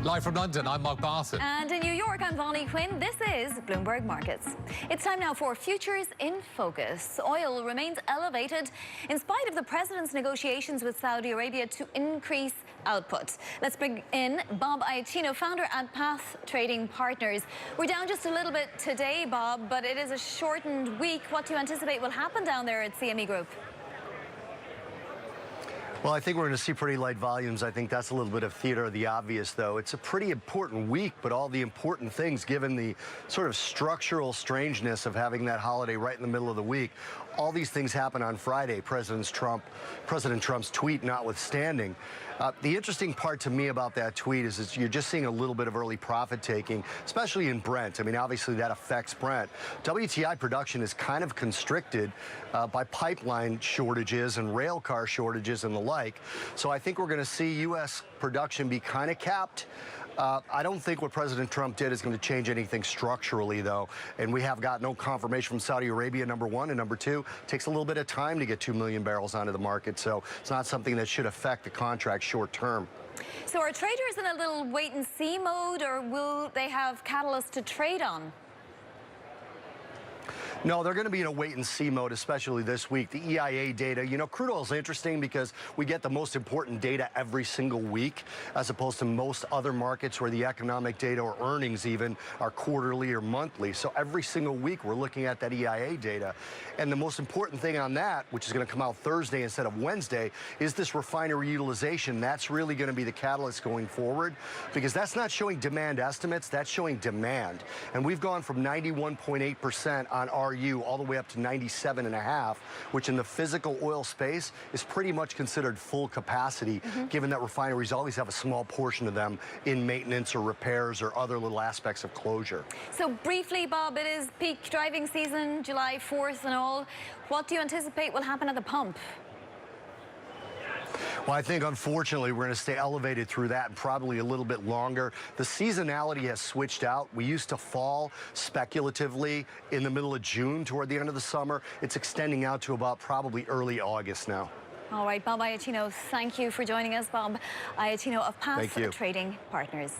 Live from London, I'm Mark Barton. And in New York, I'm Vonnie Quinn. This is Bloomberg Markets. It's time now for Futures in Focus. Oil remains elevated in spite of the president's negotiations with Saudi Arabia to increase output. Let's bring in Bob Iaccino, founder at Path Trading Partners. We're down just a little bit today, Bob, but it is a shortened week. What do you anticipate will happen down there at CME Group? Well, I think we're going to see pretty light volumes. I think that's a little bit of theater of the obvious, though. It's a pretty important week, but all the important things, given the sort of structural strangeness of having that holiday right in the middle of the week, all these things happen on Friday, President Trump's tweet notwithstanding. The interesting part to me about that tweet is you're just seeing a little bit of early profit taking, especially in Brent. I mean, obviously that affects Brent. WTI production is kind of constricted by pipeline shortages and rail car shortages and the like. So I think we're going to see U.S. production be kind of capped. I don't think what President Trump did is going to change anything structurally, though. And we have got no confirmation from Saudi Arabia, number one. And number two, it takes a little bit of time to get 2 million barrels onto the market. So it's not something that should affect the contract short term. So are traders in a little wait-and-see mode, or will they have catalysts to trade on? No, they're going to be in a wait-and-see mode, especially this week. The EIA data, you know, crude oil is interesting because we get the most important data every single week, as opposed to most other markets where the economic data or earnings even are quarterly or monthly. So every single week we're looking at that EIA data. And the most important thing on that, which is going to come out Thursday instead of Wednesday, is this refinery utilization. That's really going to be the catalyst going forward, because that's not showing demand estimates, that's showing demand. And we've gone from 91.8% on RU all the way up to 97.5, which in the physical oil space is pretty much considered full capacity, given that refineries always have a small portion of them in maintenance or repairs or other little aspects of closure. So briefly, Bob, it is peak driving season, July 4th and all. What do you anticipate will happen at the pump? Well, I think, unfortunately, we're going to stay elevated through that and probably a little bit longer. The seasonality has switched out. We used to fall speculatively in the middle of June toward the end of the summer. It's extending out to about probably early August now. All right, Bob Iaccino, thank you for joining us. Bob Iaccino of Path Trading Partners.